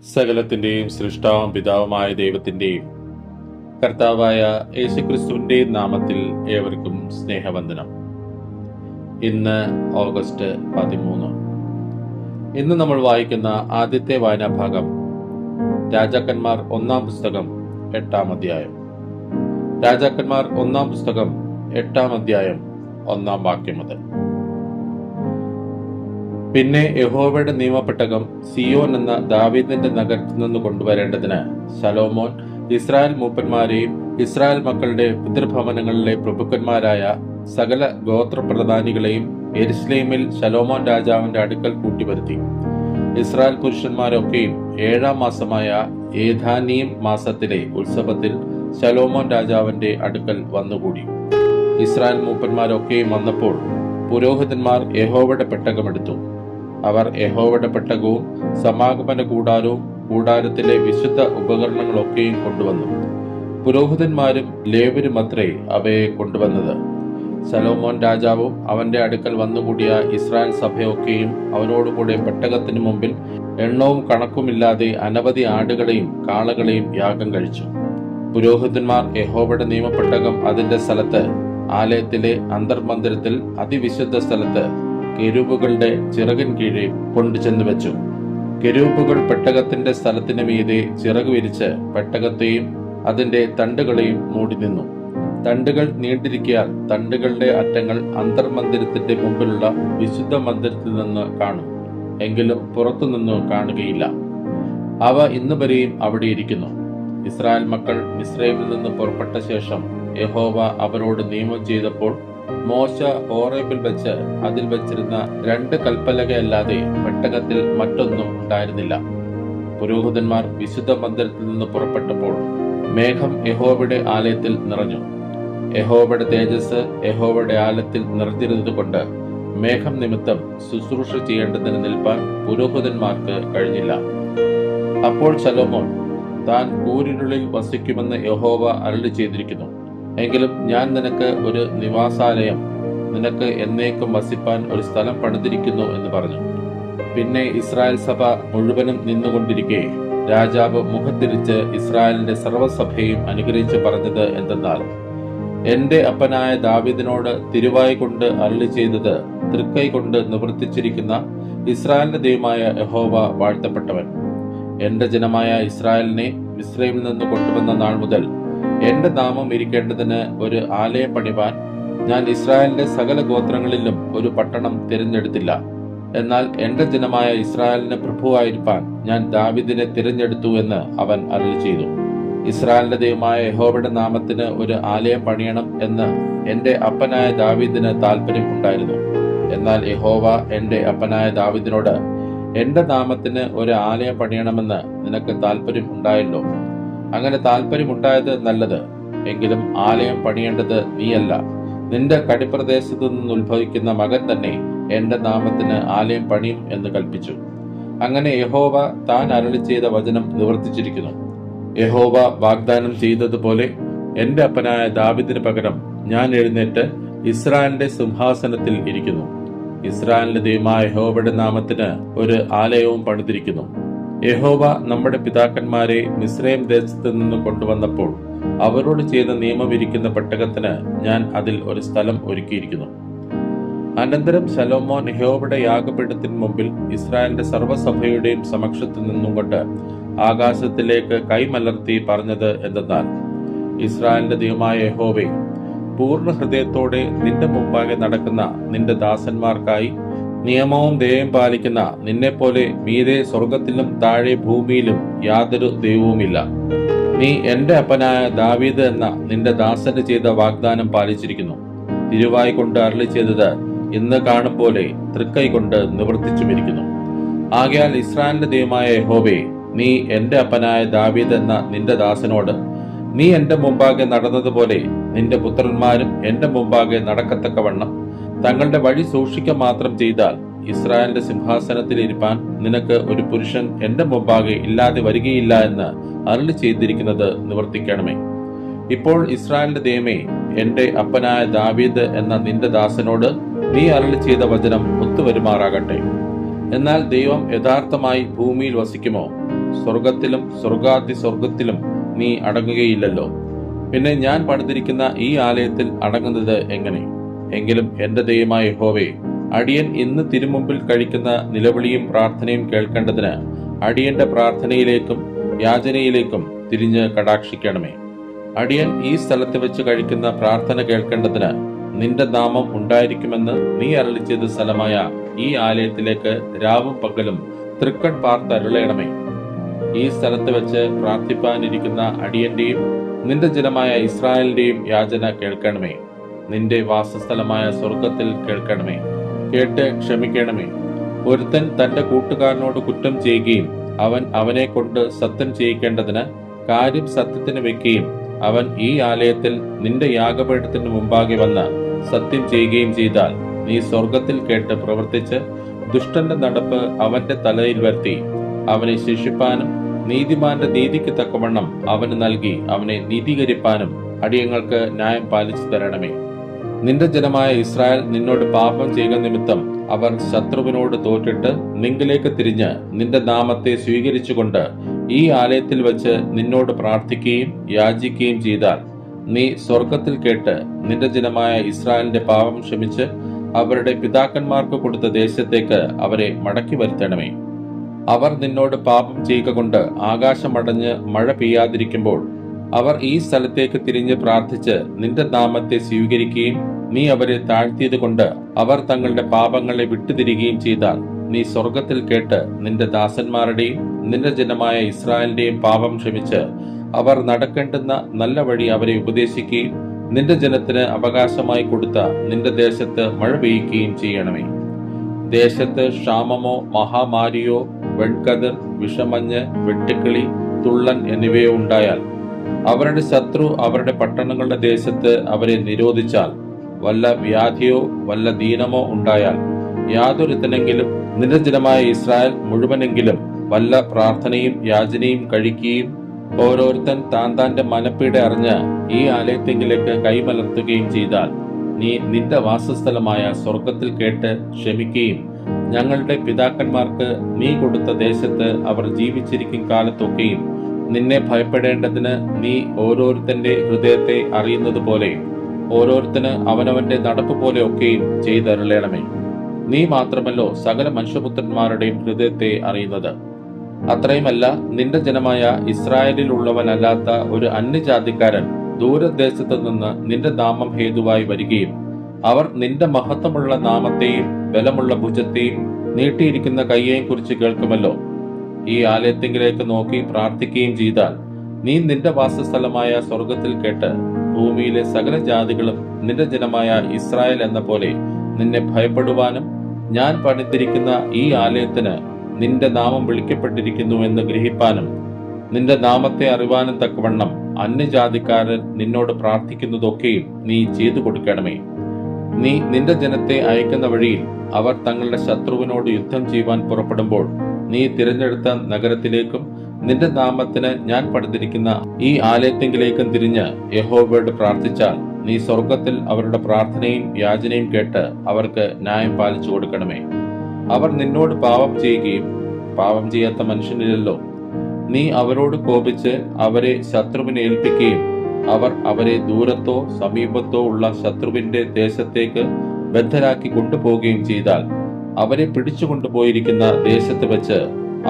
സകലത്തിന്റെയും സൃഷ്ടാവും പിതാവുമായ ദൈവത്തിന്റെയും കർത്താവായ യേശുക്രിസ്തുവിന്റെയും നാമത്തിൽ ഏവർക്കും സ്നേഹവന്ദനം. ഇന്ന് ഓഗസ്റ്റ് 13. ഇന്ന് നമ്മൾ വായിക്കുന്ന ആദ്യത്തെ വായനാഭാഗം രാജാക്കന്മാർ 1-ാം പുസ്തകം 8-ാം അധ്യായം. രാജാക്കന്മാർ 1-ാം പുസ്തകം 8-ാം അധ്യായം 1-ാം വാക്യം മുതൽ. പിന്നെ യഹോവയുടെ നിയമപ്പെട്ടകം സിയോൻ എന്ന ദാവീദിന്റെ നഗരത്തിൽ നിന്ന് കൊണ്ടുവരേണ്ടതിന് ശലോമോൻ ഇസ്രായേൽ മൂപ്പന്മാരെയും ഇസ്രായേൽ മക്കളുടെ പിതൃഭവനങ്ങളിലെ പ്രഭുക്കന്മാരായ സകല ഗോത്രപ്രധാനികളെയും യെരുശലേമിൽ ശലോമോൻ രാജാവിന്റെ അടുക്കൽ കൂട്ടിവരുത്തി. ഇസ്രായേൽ പുരുഷന്മാരൊക്കെയും 7-ാം മാസമായ ഏഥാനീം മാസത്തിലെ ഉത്സവത്തിൽ ശലോമോൻ രാജാവിന്റെ അടുക്കൽ വന്നുകൂടി. ഇസ്രായേൽ മൂപ്പന്മാരൊക്കെയും വന്നപ്പോൾ പുരോഹിതന്മാർ യഹോവയുടെ പെട്ടകമെടുത്തു. അവർ യഹോവയുടെ പെട്ടകവും സമാഗമന കൂടാരവും കൂടാരത്തിലെ വിശുദ്ധ ഉപകരണങ്ങളൊക്കെയും കൊണ്ടുവന്നു. പുരോഹിതന്മാരും ലേവ്യരുമത്രേ അവയെ കൊണ്ടുവന്നത്. ശലോമോൻ രാജാവും അവന്റെ അടുക്കൽ വന്നുകൂടിയ ഇസ്രായേൽ സഭയൊക്കെയും അവനോടുകൂടെ പെട്ടകത്തിനു മുമ്പിൽ എണ്ണവും കണക്കുമില്ലാതെ അനവധി ആടുകളെയും കാളകളെയും യാഗം കഴിച്ചു. പുരോഹിതന്മാർ യഹോവയുടെ നിയമപ്പെട്ടകം അതിന്റെ സ്ഥലത്ത്, ആലയത്തിലെ അന്തർമന്ദിരത്തിൽ അതിവിശുദ്ധ സ്ഥലത്ത് കെരൂബുകളുടെ ചിറകിൻ കീഴെ കൊണ്ടുചെന്ന് വെച്ചു. കെരൂബുകൾ പെട്ടകത്തിന്റെ സ്ഥലത്തിന് മീതെ ചിറക് വിരിച്ച് പെട്ടകത്തെയും അതിന്റെ തണ്ടുകളെയും മൂടി നിന്നു. തണ്ടുകൾ നീണ്ടിരിക്കയാൽ തണ്ടുകളുടെ അറ്റങ്ങൾ അന്തർമന്ദിരത്തിന്റെ മുമ്പിലുള്ള വിശുദ്ധ മന്ദിരത്തിൽ നിന്ന് കാണും, എങ്കിലും പുറത്തുനിന്ന് കാണുകയില്ല. അവ ഇന്നുവരെയും അവിടെ ഇരിക്കുന്നു. ഇസ്രായേൽ മക്കൾ മിസ്രൈമിൽ നിന്ന് പുറപ്പെട്ട ശേഷം യഹോവ അവരോട് നിയമം ചെയ്തപ്പോൾ മോശ ഹോറേബിൽ വെച്ച് അതിൽ വെച്ചിരുന്ന 2 കൽപ്പലകയല്ലാതെ പെട്ടകത്തിൽ മറ്റൊന്നും ഉണ്ടായിരുന്നില്ല. പുരോഹിതന്മാർ വിശുദ്ധ മന്ദിരത്തിൽ നിന്ന് പുറപ്പെട്ടപ്പോൾ മേഘം യഹോവയുടെ ആലയത്തിൽ നിറഞ്ഞു. യഹോവയുടെ തേജസ് യഹോവയുടെ ആലയത്തിൽ നിറഞ്ഞിരുന്നതുകൊണ്ട് മേഘം നിമിത്തം ശുശ്രൂഷ ചെയ്യേണ്ടതിന് നിൽപ്പാൻ പുരോഹിതന്മാർക്ക് കഴിഞ്ഞില്ല. അപ്പോൾ ശലോമോൻ താൻ കൂരിരുളിൽ വസിക്കുമെന്ന് യഹോവ അരുളി ചെയ്തിരിക്കുന്നു. എങ്കിലും ഞാൻ നിനക്ക് ഒരു നിവാസാലയം, നിനക്ക് എന്നേക്കും വസിപ്പാൻ ഒരു സ്ഥലം പണിതിരിക്കുന്നു എന്ന് പറഞ്ഞു. പിന്നെ ഇസ്രായേൽ സഭ മുഴുവനും നിന്നുകൊണ്ടിരിക്കെ രാജാവ് മുഖത്തിരിച്ച് ഇസ്രായേലിന്റെ സർവ്വസഭയും അനുഗ്രഹിച്ച് പറഞ്ഞത് എന്തെന്നാൽ, എന്റെ അപ്പനായ ദാവീദിനോട് തിരുവായി കൊണ്ട് അരുളി ചെയ്തത് തൃക്കൈ കൊണ്ട് നിവർത്തിച്ചിരിക്കുന്ന ഇസ്രായേലിന്റെ ദൈവമായ യഹോവ വാഴ്ത്തപ്പെട്ടവൻ. എന്റെ ജനമായ ഇസ്രായേലിനെ മിസ്രൈമിൽ നിന്ന് കൊണ്ടുവന്ന നാൾ മുതൽ എന്റെ നാമം ഇരിക്കേണ്ടതിന് ഒരു ആലയം പണിവാൻ ഞാൻ ഇസ്രായേലിന്റെ സകല ഗോത്രങ്ങളിലും ഒരു പട്ടണം തിരഞ്ഞെടുത്തില്ല. എന്നാൽ എന്റെ ജനമായ ഇസ്രായേലിന് പ്രഭുവായിരിക്കാൻ ഞാൻ ദാവീദിനെ തിരഞ്ഞെടുത്തു എന്ന് അവൻ അരുളി ചെയ്തു. ഇസ്രായേലിന്റെ ദൈവമായ യഹോവയുടെ നാമത്തിന് ഒരു ആലയം പണിയണം എന്ന് എന്റെ അപ്പനായ ദാവീദിന് താല്പര്യം ഉണ്ടായിരുന്നു. എന്നാൽ യഹോവ എന്റെ അപ്പനായ ദാവീദിനോട്, എന്റെ നാമത്തിന് ഒരു ആലയം പണിയണമെന്ന് നിനക്ക് താല്പര്യം ഉണ്ടായല്ലോ. അങ്ങനെ താല്പര്യമുണ്ടായത് നല്ലത്. എങ്കിലും ആലയം പണിയേണ്ടത് നീയല്ല, നിന്റെ കടിപ്രദേശത്തു നിന്ന് ഉത്ഭവിക്കുന്ന മകൻ തന്നെ എന്റെ നാമത്തിന് ആലയം പണിയും എന്ന് കൽപ്പിച്ചു. അങ്ങനെ യഹോവ താൻ അരുളി ചെയ്ത വചനം നിവർത്തിച്ചിരിക്കുന്നു. യഹോവ വാഗ്ദാനം ചെയ്തതുപോലെ എന്റെ അപ്പനായ ദാവീദിന് പകരം ഞാൻ എഴുന്നേറ്റ് ഇസ്രായേലിന്റെ സിംഹാസനത്തിൽ ഇരിക്കുന്നു. ഇസ്രായേലിന്റെ ദൈവമായ യഹോവയുടെ നാമത്തിന് ഒരു ആലയവും പണിതിരിക്കുന്നു. യഹോവ നമ്മുടെ പിതാക്കന്മാരെ മിസ്രൈം ദേശത്ത് നിന്ന് കൊണ്ടുവന്നപ്പോൾ അവരോട് ചെയ്ത നിയമം ഇരിക്കുന്ന പെട്ടകത്തിന് ഞാൻ അതിൽ ഒരു സ്ഥലം ഒരുക്കിയിരിക്കുന്നു. അനന്തരം ശലോമോൻ യഹോവയുടെ യാഗപീഠത്തിന് മുമ്പിൽ ഇസ്രായേലിന്റെ സർവ്വസഭയുടെയും സമക്ഷത്തിൽ നിന്നും കൊണ്ട് ആകാശത്തിലേക്ക് കൈമലർത്തി പറഞ്ഞത് എന്തെന്നാൽ, ഇസ്രായേലിന്റെ ദൈവമായ യഹോവേ, പൂർണ്ണ ഹൃദയത്തോടെ നിന്റെ മുമ്പാകെ നടക്കുന്ന നിന്റെ ദാസന്മാർക്കായി നിയമവും ദയയും പാലിക്കുന്ന നിന്നെപ്പോലെ മീതെ സ്വർഗത്തിലും താഴെ ഭൂമിയിലും യാതൊരു ദൈവവുമില്ല. നീ എന്റെ അപ്പനായ ദാവീദ് എന്ന നിന്റെ ദാസന് ചെയ്ത വാഗ്ദാനം പാലിച്ചിരിക്കുന്നു. തിരുവായി കൊണ്ട് അരുളി ചെയ്തത് ഇന്ന് കാണും പോലെ തൃക്കൈ കൊണ്ട് നിവർത്തിച്ചുമിരിക്കുന്നു. ആകയാൽ ഇസ്രായേലിന്റെ ദൈവമായ യഹോവേ, നീ എന്റെ അപ്പനായ ദാവീദ് എന്ന നിന്റെ ദാസനോട്, നീ എന്റെ മുമ്പാകെ നടന്നതുപോലെ നിന്റെ പുത്രന്മാരും എന്റെ മുമ്പാകെ നടക്കത്തക്കവണ്ണം തങ്ങളുടെ വഴി സൂക്ഷിക്ക മാത്രം ചെയ്താൽ ഇസ്രായേലിന്റെ സിംഹാസനത്തിൽ ഇരിപ്പാൻ നിനക്ക് ഒരു പുരുഷൻ എന്റെ മുമ്പാകെ ഇല്ലാതെ വരികയില്ല എന്ന് അരുളി ചെയ്തിരിക്കുന്നത് നിവർത്തിക്കണമേ. ഇപ്പോൾ ഇസ്രായേലിന്റെ ദൈവമേ, എന്റെ അപ്പനായ ദാവീദ് എന്ന നിന്റെ ദാസനോട് നീ അരുളി ചെയ്ത വചനം ഒത്തുവരുമാറാകട്ടെ. എന്നാൽ ദൈവം യഥാർത്ഥമായി ഭൂമിയിൽ വസിക്കുമോ? സ്വർഗത്തിലും സ്വർഗാതി സ്വർഗത്തിലും നീ അടങ്ങുകയില്ലല്ലോ. പിന്നെ ഞാൻ പണിതിരിക്കുന്ന ഈ ആലയത്തിൽ അടങ്ങുന്നത് എങ്ങനെ? എങ്കിലും എന്റെ ദൈവമായ യഹോവേ, അടിയൻ ഇന്ന് തിരുമുമ്പിൽ കഴിക്കുന്ന നിലവിളിയും പ്രാർത്ഥനയും കേൾക്കേണ്ടതിന് അടിയന്റെ പ്രാർത്ഥനയിലേക്കും യാചനയിലേക്കും തിരിഞ്ഞ് കടാക്ഷിക്കണമേ. അടിയൻ ഈ സ്ഥലത്ത് വെച്ച് കഴിക്കുന്ന പ്രാർത്ഥന കേൾക്കേണ്ടതിന് നിന്റെ നാമം ഉണ്ടായിരിക്കുമെന്ന് നീ അരുളിച്ചത് സ്ഥലമായ ഈ ആലയത്തിലേക്ക് രാവും പകലും തൃക്കൺ പാർത്തരുളയണമേ. ഈ സ്ഥലത്ത് വെച്ച് പ്രാർത്ഥിപ്പാനിരിക്കുന്ന അടിയന്റെയും നിന്റെ ജനമായ ഇസ്രായേലിന്റെയും യാചന കേൾക്കണമേ. നിന്റെ വാസസ്ഥലമായ സ്വർഗത്തിൽ കേൾക്കണമേ. കേട്ട് ക്ഷമിക്കണമേ. ഒരുത്തൻ തന്റെ കൂട്ടുകാരനോട് കുറ്റം ചെയ്യുകയും അവൻ അവനെ കൊണ്ട് സത്യം ചെയ്യിക്കേണ്ടതിന് കാര്യം സത്യത്തിന് വെക്കുകയും അവൻ ഈ ആലയത്തിൽ നിന്റെ യാഗപീഠത്തിന് മുമ്പാകെ വന്ന് സത്യം ചെയ്യുകയും ചെയ്താൽ നീ സ്വർഗത്തിൽ കേട്ട് പ്രവർത്തിച്ച് ദുഷ്ടന്റെ നടപ്പ് അവന്റെ തലയിൽ വരുത്തി അവനെ ശിക്ഷിപ്പാനും നീതിമാന്റെ നീതിക്ക് തക്കവണ്ണം അവന് നൽകി അവനെ നീതീകരിപ്പാനും അടിയങ്ങൾക്ക് ന്യായം പാലിച്ചു തരണമേ. നിന്റെ ജനമായ ഇസ്രായേൽ നിന്നോട് പാപം ചെയ്യുക നിമിത്തം അവർ ശത്രുവിനോട് തോറ്റിട്ട് നിങ്കിലേക്ക് തിരിഞ്ഞ് നിന്റെ നാമത്തെ സ്വീകരിച്ചുകൊണ്ട് ഈ ആലയത്തിൽ വെച്ച് നിന്നോട് പ്രാർത്ഥിക്കുകയും യാചിക്കുകയും ചെയ്താൽ നീ സ്വർഗത്തിൽ കേട്ട് നിന്റെ ജനമായ ഇസ്രായേലിന്റെ പാപം ക്ഷമിച്ച് അവരുടെ പിതാക്കന്മാർക്ക് കൊടുത്ത ദേശത്തേക്ക് അവരെ മടക്കി വരുത്തണമേ. അവർ നിന്നോട് പാപം ചെയ്യുക കൊണ്ട് ആകാശമടഞ്ഞ് മഴ പെയ്യാതിരിക്കുമ്പോൾ അവർ ഈ സ്ഥലത്തേക്ക് തിരിഞ്ഞ് പ്രാർത്ഥിച്ച് നിന്റെ നാമത്തെ സ്വീകരിക്കുകയും നീ അവരെ താഴ്ത്തിയത് കൊണ്ട് അവർ തങ്ങളുടെ പാപങ്ങളെ വിട്ടുതിരികുകയും ചെയ്താൽ നീ സ്വർഗത്തിൽ കേട്ട് നിന്റെ ദാസന്മാരുടെയും നിന്റെ ജനമായ ഇസ്രായേലിന്റെയും പാപം ക്ഷമിച്ച് അവർ നടക്കേണ്ടുന്ന നല്ല വഴി അവരെ ഉപദേശിക്കുകയും നിന്റെ ജനത്തിന് അവകാശമായി കൊടുത്ത നിന്റെ ദേശത്ത് മഴ പെയ്യുകയും ചെയ്യണമേ. ദേശത്ത് ക്ഷാമമോ മഹാമാരിയോ വെൺകതിർ വിഷമഞ്ഞ് വെട്ടുക്കിളി തുള്ളൻ എന്നിവയോ ഉണ്ടായാൽ അവരുടെ ശത്രു അവരുടെ പട്ടണങ്ങളുടെ ദേശത്ത് അവരെ നിരോധിച്ചാൽ വല്ല വ്യാധിയോ വല്ല ദീനമോ ഉണ്ടായാൽ യാതൊരുത്തനെങ്കിലും നിന്റെ ജനമായ ഇസ്രായേൽ മുഴുവനെങ്കിലും വല്ല പ്രാർത്ഥനയും യാചനയും കഴിക്കുകയും ഓരോരുത്തൻ താന്റെ മനപ്പീട അറിഞ്ഞ് ഈ ആലയത്തെങ്കിലേക്ക് കൈമലർത്തുകയും ചെയ്താൽ നീ നിന്റെ വാസസ്ഥലമായ സ്വർഗത്തിൽ കേട്ട് ക്ഷമിക്കുകയും ഞങ്ങളുടെ പിതാക്കന്മാർക്ക് നീ കൊടുത്ത ദേശത്ത് അവർ ജീവിച്ചിരിക്കും കാലത്തൊക്കെയും നിന്നെ ഭയപ്പെടേണ്ടതിന് നീ ഓരോരുത്തന്റെ ഹൃദയത്തെ അറിയുന്നത് പോലെ ഓരോരുത്തന് അവനവന്റെ നടപ്പ് പോലെ ഒക്കെയും ചെയ്തരുളേണമേ. നീ മാത്രമല്ലോ സകല മനുഷ്യപുത്രന്മാരുടെയും ഹൃദയത്തെ അറിയുന്നത്. അത്രയുമല്ല, നിന്റെ ജനമായ ഇസ്രായേലിലുള്ളവനല്ലാത്ത ഒരു അന്യജാതിക്കാരൻ ദൂരദേശത്ത് നിന്ന് നിന്റെ നാമം ഹേതുവായി വരികയും അവർ നിന്റെ മഹത്വമുള്ള നാമത്തെയും ബലമുള്ള ഭുജത്തെയും നീട്ടിയിരിക്കുന്ന കയ്യേയും കുറിച്ച് കേൾക്കുമല്ലോ. ഈ ആലയത്തെങ്കിലേക്ക് നോക്കി പ്രാർത്ഥിക്കുകയും ചെയ്താൽ നീ നിന്റെ വാസസ്ഥലമായ സ്വർഗത്തിൽ കേട്ട് ഭൂമിയിലെ സകല ജാതികളും നിന്റെ ജനമായ ഇസ്രായേൽ എന്ന പോലെ നിന്നെ ഭയപ്പെടുവാനും ഞാൻ പണിതിരിക്കുന്ന ഈ ആലയത്തിന് നിന്റെ നാമം വിളിക്കപ്പെട്ടിരിക്കുന്നു എന്ന് ഗ്രഹിപ്പാനും നിന്റെ നാമത്തെ അറിവാനും തക്കവണ്ണം അന്യജാതിക്കാരൻ നിന്നോട് പ്രാർത്ഥിക്കുന്നതൊക്കെയും നീ ചെയ്തു കൊടുക്കണമേ. നീ നിന്റെ ജനത്തെ അയക്കുന്ന വഴിയിൽ അവർ തങ്ങളുടെ ശത്രുവിനോട് യുദ്ധം ചെയ്യുവാൻ പുറപ്പെടുമ്പോൾ നീ തിരഞ്ഞെടുത്ത നഗരത്തിലേക്കും നിന്റെ നാമത്തിന് ഞാൻ പണിതിരിക്കുന്ന ഈ ആലയത്തെങ്കിലേക്കും തിരിഞ്ഞ് യഹോവയോട് പ്രാർത്ഥിച്ചാൽ നീ സ്വർഗത്തിൽ അവരുടെ പ്രാർത്ഥനയും യാചനയും കേട്ട് അവർക്ക് ന്യായം പാലിച്ചു കൊടുക്കണമേ. അവർ നിന്നോട് പാപം ചെയ്യുകയും പാപം ചെയ്യാത്ത മനുഷ്യനില്ലല്ലോ. നീ അവരോട് കോപിച്ച് അവരെ ശത്രുവിനെ ഏൽപ്പിക്കുകയും അവർ അവരെ ദൂരത്തോ സമീപത്തോ ഉള്ള ശത്രുവിന്റെ ദേശത്തേക്ക് ബദ്ധരാക്കി കൊണ്ടുപോവുകയും ചെയ്താൽ അവരെ പിടിച്ചുകൊണ്ടുപോയിരിക്കുന്ന ദേശത്ത് വെച്ച്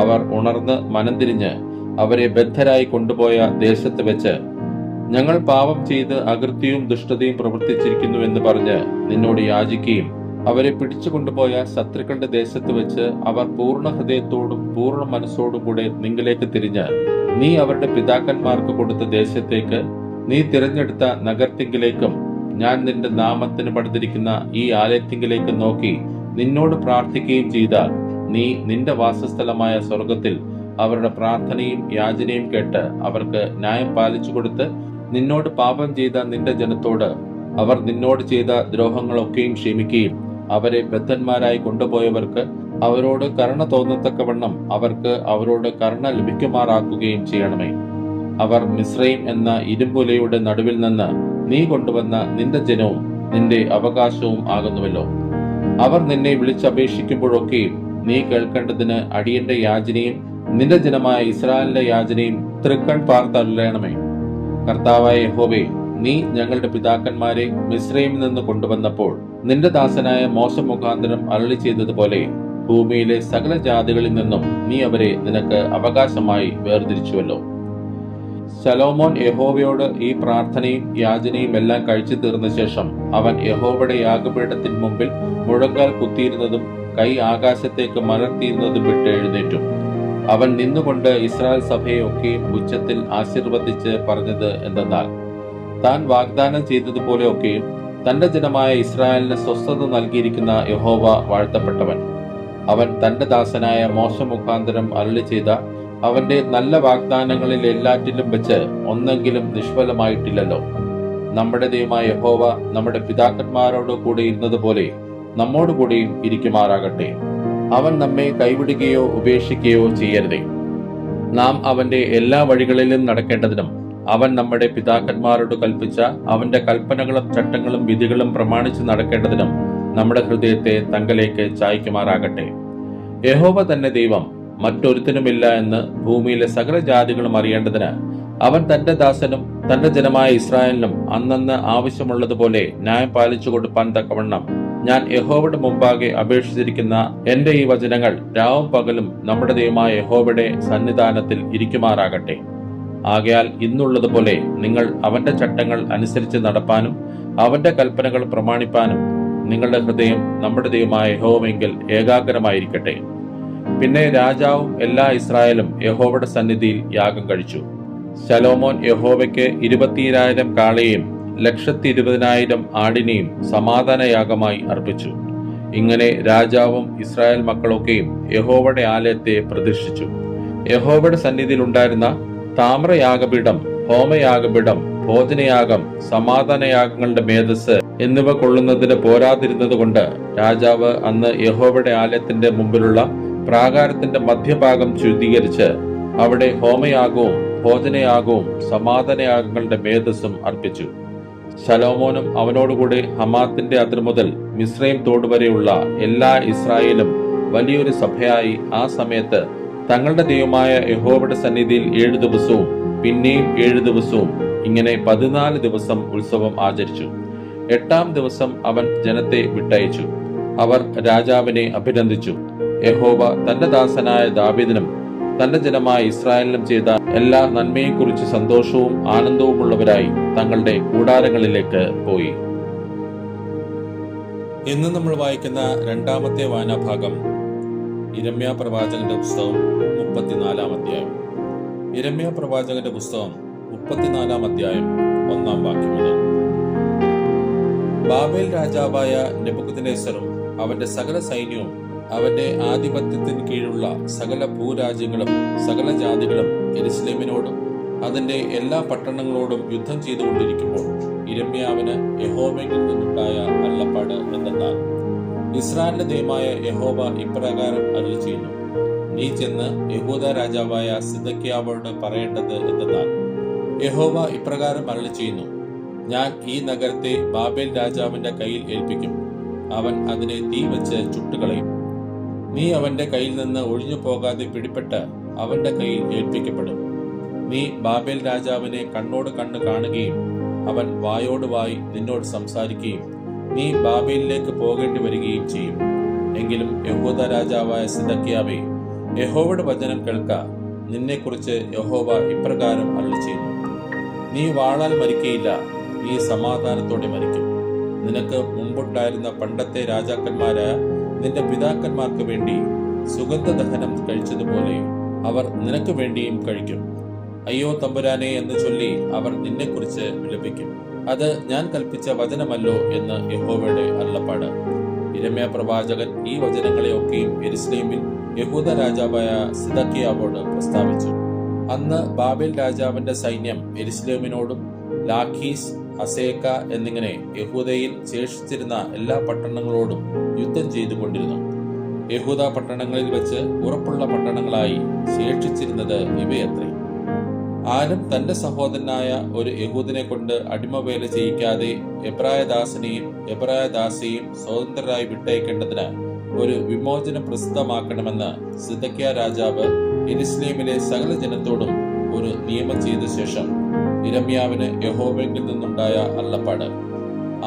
അവർ ഉണർന്ന് മനംതിരിഞ്ഞ് അവരെ ബദ്ധരായി കൊണ്ടുപോയ ദേശത്ത് വെച്ച് ഞങ്ങൾ പാപം ചെയ്ത് അകൃത്യവും ദുഷ്ടതയും പ്രവർത്തിച്ചിരിക്കുന്നു എന്ന് പറഞ്ഞ് നിന്നോട് യാചിക്കുകയും അവരെ പിടിച്ചുകൊണ്ടുപോയ ശത്രുക്കളുടെ ദേശത്ത് വെച്ച് അവർ പൂർണ്ണ ഹൃദയത്തോടും പൂർണ്ണ മനസ്സോടും കൂടെ നിങ്ങളിലേക്ക് തിരിഞ്ഞ് നീ അവരുടെ പിതാക്കന്മാർക്ക് കൊടുത്ത ദേശത്തേക്ക് നീ തിരഞ്ഞെടുത്ത നഗരത്തിങ്കിലേക്കും ഞാൻ നിന്റെ നാമത്തിന് പണിതിരിക്കുന്ന ഈ ആലയത്തിങ്കിലേക്കും നോക്കി നിന്നോട് പ്രാർത്ഥിക്കുകയും ചെയ്താൽ നീ നിന്റെ വാസസ്ഥലമായ സ്വർഗത്തിൽ അവരുടെ പ്രാർത്ഥനയും യാചനയും കേട്ട് അവർക്ക് ന്യായം പാലിച്ചു കൊടുത്ത് നിന്നോട് പാപം ചെയ്ത നിന്റെ ജനത്തോട് അവർ നിന്നോട് ചെയ്ത ദ്രോഹങ്ങളൊക്കെയും ക്ഷമിക്കുകയും അവരെ ബദ്ധന്മാരായി കൊണ്ടുപോയവർക്ക് അവരോട് കരുണ തോന്നത്തക്കവണ്ണം അവർക്ക് അവരോട് കരുണ ലഭിക്കുമാറാക്കുകയും ചെയ്യണമേ. അവർ മിസ്രയീം എന്ന ഇരുമ്പുലയുടെ നടുവിൽ നിന്ന് നീ കൊണ്ടുവന്ന നിന്റെ ജനവും നിന്റെ അവകാശവും ആകുന്നുവല്ലോ. അവർ നിന്നെ വിളിച്ചപേക്ഷിക്കുമ്പോഴൊക്കെയും നീ കേൾക്കേണ്ടതിന് അടിയന്റെ യാചനയും നിന്റെ ജനമായ ഇസ്രായേലിന്റെ യാചനയും തൃക്കൺ പാർത്തരുളേണമേ. കർത്താവായ യഹോവേ, നീ ഞങ്ങളുടെ പിതാക്കന്മാരെ മിസ്രയീമിൽ നിന്ന് കൊണ്ടുവന്നപ്പോൾ നിന്റെ ദാസനായ മോശ മുഖാന്തരം അരുളി ചെയ്തതുപോലെ ഭൂമിയിലെ സകല ജാതികളിൽ നിന്നും നീ അവരെ നിനക്ക് അവകാശമായി വേർതിരിച്ചുവല്ലോ. ശലോമോൻ യഹോവയോട് ഈ പ്രാർത്ഥനയും യാചനയും എല്ലാം കഴിച്ചു തീർന്ന ശേഷം അവൻ യഹോവയുടെ യാഗപീഠത്തിന് മുമ്പിൽ മുഴങ്കാൽ കുത്തിയിരുന്നതും കൈ ആകാശത്തേക്ക് മലർത്തിയിരുന്നതും വിട്ട് എഴുന്നേറ്റു. അവൻ നിന്നുകൊണ്ട് ഇസ്രായേൽ സഭയെ ഒക്കെയും ഉച്ചത്തിൽ ആശീർവദിച്ച് പറഞ്ഞത് എന്തെന്നാൽ, താൻ വാഗ്ദാനം ചെയ്തതുപോലെ ഒക്കെയും തന്റെ ജനമായ ഇസ്രായേലിന് സ്വസ്ഥത നൽകിയിരിക്കുന്ന യഹോവ വാഴ്ത്തപ്പെട്ടവൻ. അവൻ തന്റെ ദാസനായ മോശ മുഖാന്തരം അരുളി ചെയ്ത അവന്റെ നല്ല വാഗ്ദാനങ്ങളിൽ എല്ലാറ്റിലും വെച്ച് ഒന്നെങ്കിലും നിഷ്ഫലമായിട്ടില്ലല്ലോ. നമ്മുടെ ദൈവമായ യഹോവ നമ്മുടെ പിതാക്കന്മാരോട് കൂടെ ഇരുന്നതുപോലെ നമ്മോട് കൂടെയും ഇരിക്കുമാറാകട്ടെ. അവൻ നമ്മെ കൈവിടുകയോ ഉപേക്ഷിക്കുകയോ ചെയ്യരുതേ. നാം അവന്റെ എല്ലാ വഴികളിലും നടക്കേണ്ടതിനും അവൻ നമ്മുടെ പിതാക്കന്മാരോട് കൽപ്പിച്ച അവന്റെ കൽപ്പനകളും ചട്ടങ്ങളും വിധികളും പ്രമാണിച്ച് നടക്കേണ്ടതിനും നമ്മുടെ ഹൃദയത്തെ തങ്കലേക്ക് ചായ്ക്കുമാറാകട്ടെ. യഹോവ തന്നെ ദൈവം, മറ്റൊരുത്തനുമില്ല എന്ന് ഭൂമിയിലെ സകല ജാതികളും അറിയേണ്ടതിന് അവൻ തന്റെ ദാസനും തന്റെ ജനമായ ഇസ്രായേലിനും അന്നന്ന് ആവശ്യമുള്ളതുപോലെ ന്യായം പാലിച്ചു കൊടുപ്പാൻ തക്കവണ്ണം ഞാൻ യഹോവയുടെ മുമ്പാകെ അപേക്ഷിച്ചിരിക്കുന്ന എന്റെ ഈ വചനങ്ങൾ രാവും പകലും നമ്മുടെ ദൈവമായ യഹോവയുടെ സന്നിധാനത്തിൽ ഇരിക്കുമാറാകട്ടെ. ആകയാൽ ഇന്നുള്ളതുപോലെ നിങ്ങൾ അവന്റെ ചട്ടങ്ങൾ അനുസരിച്ച് നടപ്പാനും അവന്റെ കൽപ്പനകൾ പ്രമാണിപ്പാനും നിങ്ങളുടെ ഹൃദയം നമ്മുടെ ദൈവമായ യഹോവയെങ്കിൽ ഏകാഗ്രമായിരിക്കട്ടെ. പിന്നെ രാജാവും എല്ലാ ഇസ്രായേലും യഹോവയുടെ സന്നിധിയിൽ യാഗം കഴിച്ചു. ശലോമോൻ യഹോവയ്ക്ക് 20,000 കാളയെയും 120,000 ആടിനെയും സമാധാനയാഗമായി അർപ്പിച്ചു. ഇങ്ങനെ രാജാവും ഇസ്രായേൽ മക്കളൊക്കെയും യഹോവയുടെ ആലയത്തെ പ്രതിഷ്ഠിച്ചു. യഹോവയുടെ സന്നിധിയിൽ ഉണ്ടായിരുന്ന താമ്രയാഗപീഠം, ഹോമയാഗപീഠം, ഭോജനയാഗം, സമാധാനയാഗങ്ങളുടെ മേധസ് എന്നിവ കൊള്ളുന്നതിന് പോരാതിരുന്നത് കൊണ്ട് രാജാവ് അന്ന് യഹോവയുടെ ആലയത്തിന്റെ മുമ്പിലുള്ള പ്രാകാരത്തിന്റെ മധ്യഭാഗം ശുദ്ധീകരിച്ച് അവിടെ ഹോമയാഗവും ഭോജനയാഗവും സമാധാനയാഗങ്ങളുടെ മേധസ്സും അർപ്പിച്ചു. ശലോമോനും അവനോടുകൂടി ഹമാത്തിന്റെ അതിർ മുതൽ മിസ്രയീം തോട് വരെയുള്ള എല്ലാ ഇസ്രായേലും വലിയൊരു സഭയായി ആ സമയത്ത് തങ്ങളുടെ ദൈവമായ യഹോവയുടെ സന്നിധിയിൽ 7 ദിവസവും പിന്നെയും 7 ദിവസവും ഇങ്ങനെ 14 ദിവസം ഉത്സവം ആചരിച്ചു. 8-ാം ദിവസം അവൻ ജനത്തെ വിട്ടയച്ചു. അവർ രാജാവിനെ അഭിനന്ദിച്ചു. യഹോവ തന്റെ ദാസനായ ദാവീദിനും തന്റെ ജനമായ ഇസ്രായേലിനും ചെയ്ത എല്ലാ നന്മയെക്കുറിച്ച് സന്തോഷവും ആനന്ദവുമുള്ളവരായി തങ്ങളുടെ കൂടാരങ്ങളിലേക്ക് പോയി. ഇന്ന് നമ്മൾ വായിക്കുന്ന 2-ാമത്തെ വായനാഭാഗം യിരെമ്യാ പ്രവാചകന്റെ പുസ്തകം 34-ാം അധ്യായം. യിരെമ്യാ പ്രവാചകന്റെ പുസ്തകം 34-ാം അധ്യായം 1-ാം വാക്യം മുതൽ. ബാബേൽ രാജാവായ നെബൂഖദ്നേസറും അവന്റെ സകല സൈന്യവും അവന്റെ ആധിപത്യത്തിന് കീഴിലുള്ള സകല ഭൂരാജ്യങ്ങളും സകല ജാതികളും യെരൂശലേമിനോടും അതിന്റെ എല്ലാ പട്ടണങ്ങളോടും യുദ്ധം ചെയ്തുകൊണ്ടിരിക്കുമ്പോൾ യിരെമ്യാവിന് യഹോവയിൽ നിന്നുണ്ടായ അരുളപ്പാട് എന്തെന്നാൽ, ഇസ്രായേലിന്റെ ദൈവമായ യഹോവ ഇപ്രകാരം അരുളി ചെയ്യുന്നു, നീ ചെന്ന് യഹൂദ രാജാവായ സിദെക്കീയാവോട് പറയേണ്ടത് എന്തെന്നാൽ, യഹോവ ഇപ്രകാരം അരുളി ചെയ്യുന്നു, ഞാൻ ഈ നഗരത്തെ ബാബേൽ രാജാവിന്റെ കയ്യിൽ ഏൽപ്പിക്കും. അവൻ അതിനെ തീ വെച്ച് ചുട്ടുകളയും. നീ അവന്റെ കയ്യിൽ നിന്ന് ഒഴിഞ്ഞു പോകാതെ പിടിപ്പെട്ട് അവന്റെ കയ്യിൽ ഏൽപ്പിക്കപ്പെടും. നീ ബാബേൽ രാജാവിനെ കണ്ണോട് കണ്ണ് കാണുകയും അവൻ വായോട് വായി നിന്നോട് സംസാരിക്കുകയും നീ ബാബേലിലേക്ക് പോകേണ്ടി വരികയും ചെയ്യും. എങ്കിലും യഹൂദ രാജാവായ സിദെക്കീയാവേ, യഹോവയുടെ വചനം കേൾക്ക. നിന്നെക്കുറിച്ച് യഹോവ ഇപ്രകാരം അരുളി ചെയ്യുന്നു, നീ വാളാൽ മരിക്കയില്ല, നീ സമാധാനത്തോടെ മരിക്കും. നിനക്ക് മുമ്പുണ്ടായിരുന്ന പണ്ടത്തെ രാജാക്കന്മാരായ നിന്റെ പിതാക്കന്മാർക്ക് വേണ്ടി സുഗന്ധദഹനം കഴിച്ചതുപോലെ അവർ നിനക്ക് വേണ്ടിയും കഴിക്കും. അയ്യോ തമ്പുരാനെ എന്ന് ചൊല്ലി അവർ നിന്നെക്കുറിച്ച് വിലപിക്കും. അത് ഞാൻ കൽപ്പിച്ച വചനമല്ലോ എന്ന് യഹോവയുടെ അരുളപ്പാട്. യിരെമ്യാ പ്രവാചകൻ ഈ വചനങ്ങളെയൊക്കെയും യെരൂശലേമിൽ യഹൂദ രാജാവായ സിദെക്കീയാവോട് പ്രസ്താവിച്ചു. അന്ന് ബാബേൽ രാജാവിന്റെ സൈന്യം യെരൂശലേമിനോടും ലാഖീസ്, അസേക്ക എന്നിങ്ങനെ യഹൂദയിൽ ശേഷിച്ചിരുന്ന എല്ലാ പട്ടണങ്ങളോടും യുദ്ധം ചെയ്തുകൊണ്ടിരുന്നു. യഹൂദ പട്ടണങ്ങളിൽ വെച്ച് ഉറപ്പുള്ള പട്ടണങ്ങളായി ശേഷിച്ചിരുന്നത് ഇവയത്രേ. ആരും തന്റെ സഹോദരനായ ഒരു യഹൂദനെ കൊണ്ട് അടിമവേല ചെയ്യിക്കാതെ എബ്രായദാസനെയും എബ്രായദാസിയെയും സ്വതന്ത്രരായി വിട്ടയക്കേണ്ടതിന് ഒരു വിമോചനം പ്രസിദ്ധമാക്കണമെന്ന് സിദെക്കീയ രാജാവ് യെരൂശലേമിലെ സകല ജനത്തോടും ഒരു നിയമം ചെയ്ത ശേഷം യിരെമ്യാവിന് യഹോവയിൽ നിന്നുണ്ടായ അരുളപ്പാട്: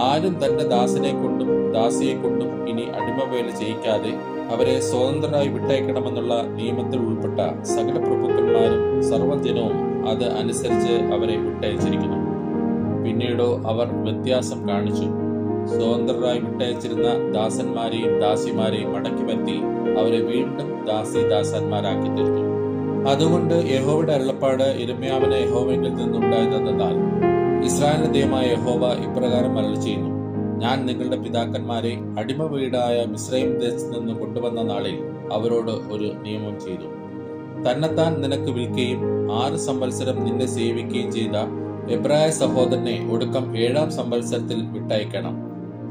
ആരും തന്റെ ദാസനെ കൊണ്ടും ദാസിയെ കൊണ്ടും ഇനി അടിമവേല ചെയ്യിക്കാതെ അവരെ സ്വതന്ത്രരായി വിട്ടയക്കണമെന്നുള്ള നിയമത്തിൽ ഉൾപ്പെട്ട സകല പ്രഭുക്കന്മാരും സർവ്വജനവും അത് അനുസരിച്ച് അവരെ വിട്ടയച്ചിരിക്കുന്നു. പിന്നീടോ അവർ വ്യത്യാസം കാണിച്ചു. സ്വതന്ത്രരായി വിട്ടയച്ചിരുന്ന ദാസന്മാരെയും ദാസിമാരെയും മടക്കി വരുത്തി അവരെ വീണ്ടും ദാസന്മാരാക്കി തീർത്തു. അതുകൊണ്ട് യഹോവയുടെ അരുളപ്പാട് യിരെമ്യാവിന് യഹോവയിൽ നിന്നുണ്ടായതെന്നാൽ: ഇസ്രായേലിന്റെ ദൈവമായ യഹോവ ഇപ്രകാരം അരുളിച്ചെയ്യുന്നു: ഞാൻ നിങ്ങളുടെ പിതാക്കന്മാരെ അടിമ വീടായ മിസ്രയീം ദേശത്ത് നിന്ന് കൊണ്ടുവന്ന നാളിൽ അവരോട് ഒരു നിയമം ചെയ്തു. തന്നെത്താൻ നിനക്ക് വിൽക്കുകയും 6 സംവത്സരം നിന്നെ സേവിക്കുകയും ചെയ്ത എബ്രായ സഹോദരനെ ഒടുക്കം 7-ാം സംവത്സരത്തിൽ വിട്ടയക്കണം.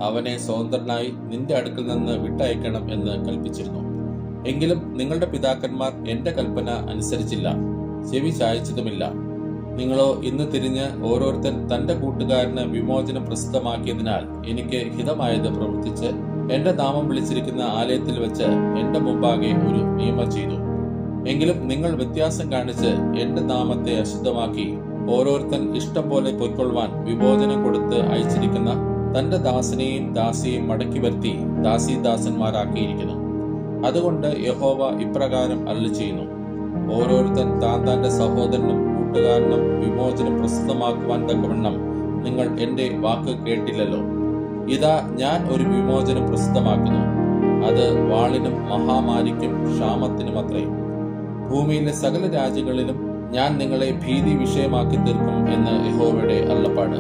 അവനെ സ്വതന്ത്രനായി നിന്റെ അടുക്കൽ നിന്ന് വിട്ടയക്കണം എന്ന് കൽപ്പിച്ചിരുന്നു. എങ്കിലും നിങ്ങളുടെ പിതാക്കന്മാർ എന്റെ കൽപ്പന അനുസരിച്ചില്ല, ചെവി ചായച്ചതുമില്ല. നിങ്ങളോ ഇന്ന് തിരിഞ്ഞ് ഓരോരുത്തൻ തന്റെ കൂട്ടുകാരന് വിമോചനം പ്രസിദ്ധമാക്കിയതിനാൽ എനിക്ക് ഹിതമായത് പ്രവർത്തിച്ച് എന്റെ നാമം വിളിച്ചിരിക്കുന്ന ആലയത്തിൽ വെച്ച് എന്റെ മുമ്പാകെ ഒരു നിയമം ചെയ്തു. എങ്കിലും നിങ്ങൾ വ്യത്യാസം കാണിച്ച് എന്റെ നാമത്തെ അശുദ്ധമാക്കി ഓരോരുത്തൻ ഇഷ്ടം പോലെ പൊയ്ക്കൊള്ളുവാൻ വിമോചനം കൊടുത്ത് അയച്ചിരിക്കുന്ന തന്റെ ദാസനെയും ദാസിയെയും മടക്കി വരുത്തി ദാസന്മാരാക്കിയിരിക്കുന്നു. അതുകൊണ്ട് യഹോവ ഇപ്രകാരം അരുളിച്ചെയ്യുന്നു: ഓരോരുത്തൻ താന്റെ സഹോദരനും കൂട്ടുകാരനും വിമോചനം പ്രസിദ്ധമാക്കുവാൻ തക്കവണ്ണം നിങ്ങൾ എന്റെ വാക്ക് കേട്ടില്ലല്ലോ. ഇതാ, ഞാൻ ഒരു വിമോചനം പ്രസിദ്ധമാക്കുന്നു. അത് വാളിനും മഹാമാരിക്കും ക്ഷാമത്തിനും അത്രേ. ഭൂമിയിലെ സകല രാജ്യങ്ങളിലും ഞാൻ നിങ്ങളെ ഭീതി വിഷയമാക്കി തീർക്കും എന്ന് യഹോവയുടെ അരുളപ്പാട്.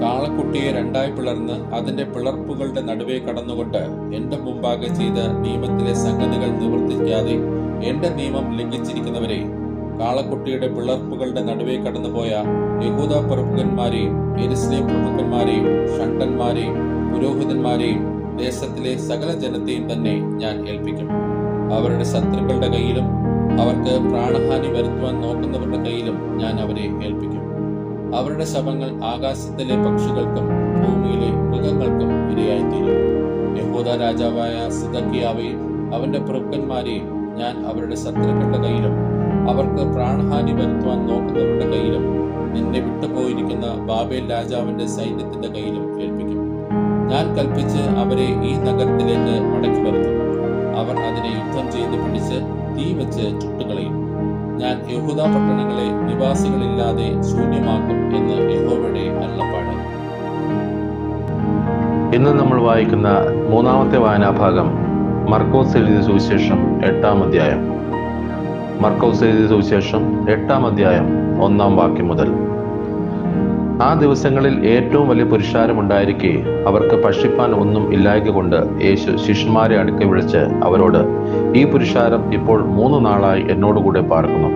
കാളക്കുട്ടിയെ 2 പിളർന്ന് അതിന്റെ പിളർപ്പുകളുടെ നടുവേ കടന്നുകൊണ്ട് എന്റെ മുമ്പാകെ ചെയ്ത നിയമത്തിലെ സംഗതികൾ നിവർത്തിക്കാതെ എന്റെ നിയമം ലംഘിച്ചിരിക്കുന്നവരെ, കാളക്കുട്ടിയുടെ പിളർപ്പുകളുടെ നടുവേ കടന്നുപോയ യഹൂദ പ്രഭുക്കന്മാരെയും യെരൂശലേം പ്രഭുക്കന്മാരെയും ഷണ്ഡന്മാരെയും പുരോഹിതന്മാരെയും ദേശത്തിലെ സകല ജനത്തെയും തന്നെ ഞാൻ ഏൽപ്പിക്കും. അവരുടെ ശത്രുക്കളുടെ കയ്യിലും അവർക്ക് പ്രാണഹാനി വരുത്തുവാൻ നോക്കുന്നവരുടെ കയ്യിലും ഞാൻ അവരെ ഏൽപ്പിക്കും. അവരുടെ ശവങ്ങൾ ആകാശത്തിലെ പക്ഷികൾക്കും ഭൂമിയിലെ മൃഗങ്ങൾക്കും ഇരയായിത്തീരും. യഹൂദ രാജാവായ സിദെക്കീയാവെയും അവന്റെ പ്രഭുക്കന്മാരെയും ഞാൻ അവരുടെ ശത്രുക്കളുടെ കയ്യിലും അവർക്ക് പ്രാണഹാനി വരുത്തുവാൻ നോക്കുന്നവരുടെ കയ്യിലും നിന്നെ വിട്ടുപോയിരിക്കുന്ന ബാബേൽ രാജാവിന്റെ സൈന്യത്തിന്റെ കയ്യിലും ഏൽപ്പിക്കും. ഞാൻ കൽപ്പിച്ച് അവരെ ഈ നഗരത്തിലേക്ക് മടക്കി വരുത്തും. അവർ അതിനെ യുദ്ധം ചെയ്ത് പിടിച്ച് തീ വെച്ച് ചുട്ടുകളയും. ഞാൻ യഹൂദ പട്ടണങ്ങളെ നിവാസികളില്ലാതെ ശൂന്യമാക്കും എന്ന് യഹോവയുടെ അരുളപ്പാട്. ഇന്ന് നമ്മൾ വായിക്കുന്ന 3-ാമത്തെ വായനാഭാഗം മർക്കോസ് എഴുതിയ സുവിശേഷം 8-ാം അധ്യായം. മർക്കോസ് എഴുതിയ സുവിശേഷം 8-ാം അധ്യായം 1-ാം വാക്യം മുതൽ. ആ ദിവസങ്ങളിൽ ഏറ്റവും വലിയ പുരുഷാരമുണ്ടായിരിക്കെ അവർക്ക് ഭക്ഷിപ്പാൻ ഒന്നും ഇല്ലായ്കൊണ്ട് യേശു ശിഷ്യന്മാരെ അടുക്കെ വിളിച്ച് അവരോട്: ഈ പുരുഷാരം ഇപ്പോൾ 3 നാളായി എന്നോടുകൂടെ പാർക്കുന്നു.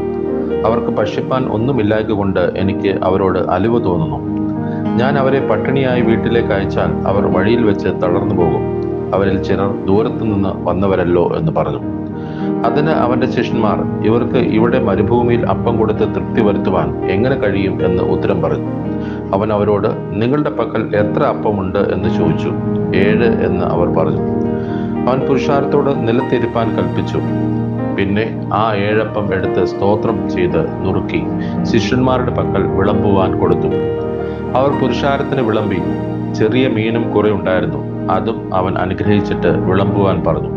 അവർക്ക് ഭക്ഷിപ്പാൻ ഒന്നുമില്ലായ്കൊണ്ട് എനിക്ക് അവരോട് അലിവ് തോന്നുന്നു. ഞാൻ അവരെ പട്ടിണിയായി വീട്ടിലേക്ക് അയച്ചാൽ അവർ വഴിയിൽ വെച്ച് തളർന്നു പോകും. അവരിൽ ചിലർ ദൂരത്തു നിന്ന് വന്നവരല്ലോ എന്ന് പറഞ്ഞു. അതിന് അവന്റെ ശിഷ്യന്മാർ: ഇവർക്ക് ഇവിടെ മരുഭൂമിയിൽ അപ്പം കൊടുത്ത് തൃപ്തി വരുത്തുവാൻ എങ്ങനെ കഴിയും എന്ന് ഉത്തരം പറഞ്ഞു. അവൻ അവരോട്: നിങ്ങളുടെ പക്കൽ എത്ര അപ്പമുണ്ട് എന്ന് ചോദിച്ചു. 7 എന്ന് അവർ പറഞ്ഞു. അവൻ പുരുഷാരത്തോട് നിലത്തിരിപ്പാൻ കൽപ്പിച്ചു. പിന്നെ ആ 7 അപ്പം എടുത്ത് സ്തോത്രം ചെയ്ത് നുറുക്കി ശിഷ്യന്മാരുടെ പക്കൽ വിളമ്പുവാൻ കൊടുത്തു. അവർ പുരുഷാരത്തിന് വിളമ്പി. ചെറിയ മീനും കുറെ ഉണ്ടായിരുന്നു. അതും അവൻ അനുഗ്രഹിച്ചിട്ട് വിളമ്പുവാൻ പറഞ്ഞു.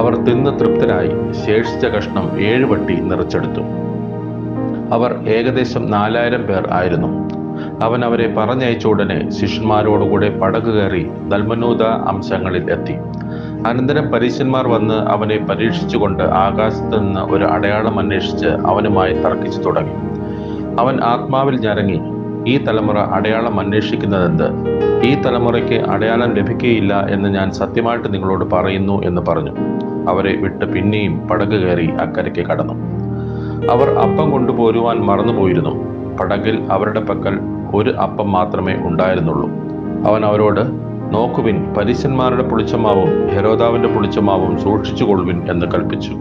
അവർ തിന്ന് തൃപ്തരായി. ശേഷിച്ച കഷ്ണം 7 വട്ടി നിറച്ചെടുത്തു. അവർ ഏകദേശം 4000 പേർ ആയിരുന്നു. അവൻ അവരെ പറഞ്ഞയച്ച ഉടനെ ശിഷ്യന്മാരോടുകൂടെ പടക് കയറി ദൽമനൂത അംശങ്ങളിൽ എത്തി. അനന്തരം പരീശന്മാർ വന്ന് അവനെ പരീക്ഷിച്ചുകൊണ്ട് ആകാശത്ത് നിന്ന് ഒരു അടയാളം അന്വേഷിച്ച് അവനുമായി തർക്കിച്ചു തുടങ്ങി. അവൻ ആത്മാവിൽ ഞരങ്ങി: ഈ തലമുറ അടയാളം അന്വേഷിക്കുന്നതെന്ത്? ഈ തലമുറയ്ക്ക് അടയാളം ലഭിക്കുകയില്ല എന്ന് ഞാൻ സത്യമായിട്ട് നിങ്ങളോട് പറയുന്നു എന്ന് പറഞ്ഞു. അവരെ വിട്ട് പിന്നെയും പടക് കയറി അക്കരയ്ക്ക് കടന്നു. അവർ അപ്പം കൊണ്ടുപോരുവാൻ മറന്നുപോയിരുന്നു. പടകിൽ അവരുടെ പക്കൽ 1 അപ്പം മാത്രമേ ഉണ്ടായിരുന്നുള്ളൂ. അവൻ അവരോട്: നോക്കുവിൻ, പരീശന്മാരുടെ പുളിച്ചമാവും ഹെരോദാവിന്റെ പുളിച്ചമാവും സൂക്ഷിച്ചുകൊള്ളുവിൻ എന്ന് കൽപ്പിച്ചു.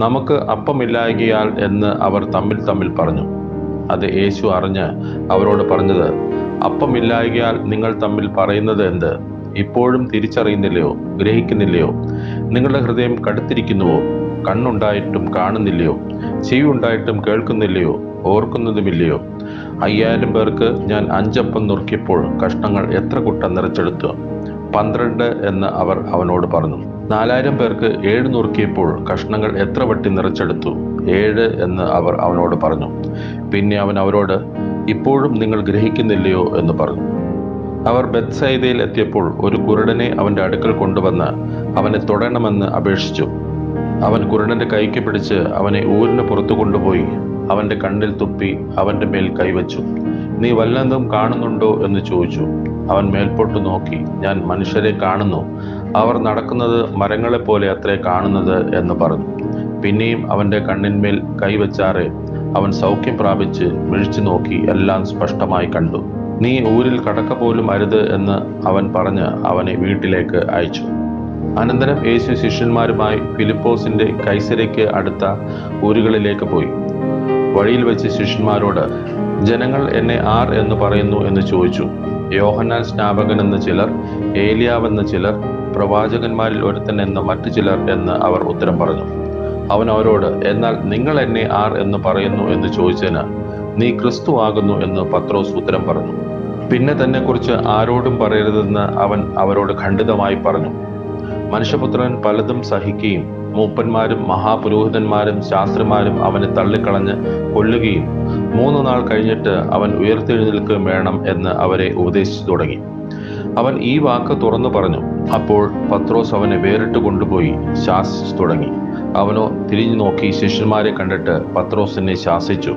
നമുക്ക് അപ്പമില്ലായ്കയാൽ എന്ന് അവർ തമ്മിൽ പറഞ്ഞു. അത് യേശു അറിഞ്ഞ് അവരോട് പറഞ്ഞത്: അപ്പമില്ലായ്കയാൽ നിങ്ങൾ തമ്മിൽ പറയുന്നത് എന്ത്? ഇപ്പോഴും തിരിച്ചറിയുന്നില്ലയോ? ഗ്രഹിക്കുന്നില്ലയോ? നിങ്ങളുടെ ഹൃദയം കടുത്തിരിക്കുന്നുവോ? കണ്ണുണ്ടായിട്ടും കാണുന്നില്ലയോ? ചെവിയുണ്ടായിട്ടും കേൾക്കുന്നില്ലയോ? ഓർക്കുന്നതുമില്ലയോ? 5000 പേർക്ക് ഞാൻ 5 അപ്പം നുറുക്കിയപ്പോൾ കഷ്ണങ്ങൾ എത്ര കുട്ട നിറച്ചെടുത്തു? 12 എന്ന് അവർ അവനോട് പറഞ്ഞു. 4000 പേർക്ക് 7 നുറുക്കിയപ്പോൾ കഷ്ണങ്ങൾ എത്ര വട്ടി നിറച്ചെടുത്തു? 7 എന്ന് അവർ അവനോട് പറഞ്ഞു. പിന്നെ അവൻ അവരോട്, ഇപ്പോഴും നിങ്ങൾ ഗ്രഹിക്കുന്നില്ലയോ എന്ന് പറഞ്ഞു. അവർ ബെത്സയിദയിൽ എത്തിയപ്പോൾ ഒരു കുരുടനെ അവന്റെ അടുക്കൽ കൊണ്ടുവന്ന് അവനെ തൊടണമെന്ന് അപേക്ഷിച്ചു. അവൻ കുരുടന്റെ കൈക്ക് പിടിച്ച് അവനെ ഊരിന് പുറത്തു കൊണ്ടുപോയി അവന്റെ കണ്ണിൽ തുപ്പി അവന്റെ മേൽ കൈവച്ചു. നീ വല്ലതും കാണുന്നുണ്ടോ എന്ന് ചോദിച്ചു. അവൻ മേൽപോട്ട് നോക്കി, ഞാൻ മനുഷ്യരെ കാണുന്നു, അവർ നടക്കുന്നത് മരങ്ങളെ പോലെ അത്രേ കാണുന്നത് എന്ന് പറഞ്ഞു. പിന്നെയും അവന്റെ കണ്ണിന്മേൽ കൈവച്ചാറെ അവൻ സൗഖ്യം പ്രാപിച്ച് മിഴിച്ചു നോക്കി എല്ലാം സ്പഷ്ടമായി കണ്ടു. നീ ഊരിൽ കടക്ക പോലും അരുത് എന്ന് അവൻ പറഞ്ഞ് അവനെ വീട്ടിലേക്ക് അയച്ചു. അനന്തരം യേശു ശിഷ്യന്മാരുമായി ഫിലിപ്പോസിന്റെ കൈസരയ്ക്ക് അടുത്ത ഊരുകളിലേക്ക് പോയി. വഴിയിൽ വെച്ച് ശിഷ്യന്മാരോട്, ജനങ്ങൾ എന്നെ ആർ എന്ന് പറയുന്നു എന്ന് ചോദിച്ചു. യോഹന്നാൻ സ്നാപകൻ എന്ന് ചിലർ, ഏലിയാവെന്ന് ചിലർ, പ്രവാചകന്മാരിൽ ഒരുത്തൻ എന്ന് മറ്റു ചിലർ എന്ന് അവർ ഉത്തരം പറഞ്ഞു. അവൻ അവരോട്, എന്നാൽ നിങ്ങൾ എന്നെ ആർ എന്ന് പറയുന്നു എന്ന് ചോദിച്ചതിന്, നീ ക്രിസ്തു ആകുന്നു എന്ന് പത്രോസ് ഉത്തരം പറഞ്ഞു. പിന്നെ തന്നെക്കുറിച്ച് ആരോടും പറയരുതെന്ന് അവൻ അവരോട് ഖണ്ഡിതമായി പറഞ്ഞു. മനുഷ്യപുത്രൻ പലതും സഹിക്കുകയും മൂപ്പന്മാരും മഹാപുരോഹിതന്മാരും ശാസ്ത്രിമാരും അവനെ തള്ളിക്കളഞ്ഞ് കൊല്ലുകയും 3 നാൾ കഴിഞ്ഞിട്ട് അവൻ ഉയർത്തെഴുന്നേൽക്കുകയും വേണം എന്ന് അവരെ ഉപദേശിച്ചു തുടങ്ങി. അവൻ ഈ വാക്ക് തുറന്നു പറഞ്ഞു. അപ്പോൾ പത്രോസ് അവനെ വേറിട്ട് കൊണ്ടുപോയി ശാസിച്ചു തുടങ്ങി. അവനോ തിരിഞ്ഞു നോക്കി ശിഷ്യന്മാരെ കണ്ടിട്ട് പത്രോസിനെ ശാസിച്ചു.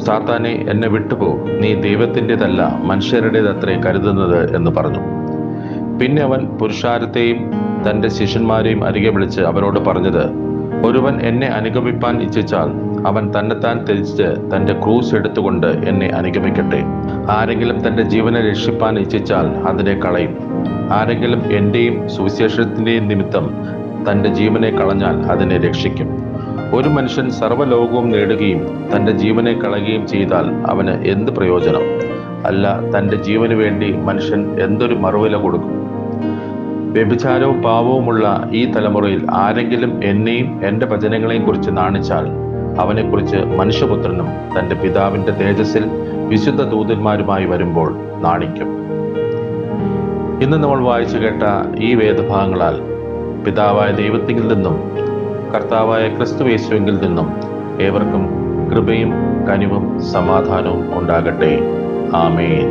സാത്താനെ, എന്നെ വിട്ടുപോ, നീ ദൈവത്തിൻ്റെതല്ല മനുഷ്യരുടേതത്രേ കരുതുന്നത് എന്ന് പറഞ്ഞു. പിന്നെ അവൻ പുരുഷാരത്തെയും തൻ്റെ ശിഷ്യന്മാരെയും അരികെ വിളിച്ച് അവരോട് പറഞ്ഞത്, ഒരുവൻ എന്നെ അനുഗമിപ്പാൻ ഇച്ഛിച്ചാൽ അവൻ തന്നെത്താൻ ത്യജിച്ച് തൻ്റെ ക്രൂസ് എടുത്തുകൊണ്ട് എന്നെ അനുഗമിക്കട്ടെ. ആരെങ്കിലും തൻ്റെ ജീവനെ രക്ഷിപ്പാൻ ഇച്ഛിച്ചാൽ അതിനെ കളയും. ആരെങ്കിലും എൻ്റെയും സുവിശേഷത്തിൻ്റെയും നിമിത്തം തൻ്റെ ജീവനെ കളഞ്ഞാൽ അതിനെ രക്ഷിക്കും. ഒരു മനുഷ്യൻ സർവ്വലോകവും നേടുകയും തൻ്റെ ജീവനെ കളയുകയും ചെയ്താൽ അവന് എന്ത് പ്രയോജനം? അല്ല, തൻ്റെ ജീവന് വേണ്ടി മനുഷ്യൻ എന്തൊരു മറുവില കൊടുക്കും? വ്യഭിചാരവും പാപവുമുള്ള ഈ തലമുറയിൽ ആരെങ്കിലും എന്നെയും എൻ്റെ വചനങ്ങളെയും കുറിച്ച് നാണിച്ചാൽ അവനെക്കുറിച്ച് മനുഷ്യപുത്രനും തൻ്റെ പിതാവിൻ്റെ തേജസ്സിൽ വിശുദ്ധ ദൂതന്മാരുമായി വരുമ്പോൾ നാണിക്കും. ഇന്ന് നമ്മൾ വായിച്ചു കേട്ട ഈ വേദഭാഗങ്ങളാൽ പിതാവായ ദൈവത്തിൽ നിന്നും കർത്താവായ ക്രിസ്തുയേശുവിൽ നിന്നും ഏവർക്കും കൃപയും കനിവും സമാധാനവും ഉണ്ടാകട്ടെ. ആമേൻ.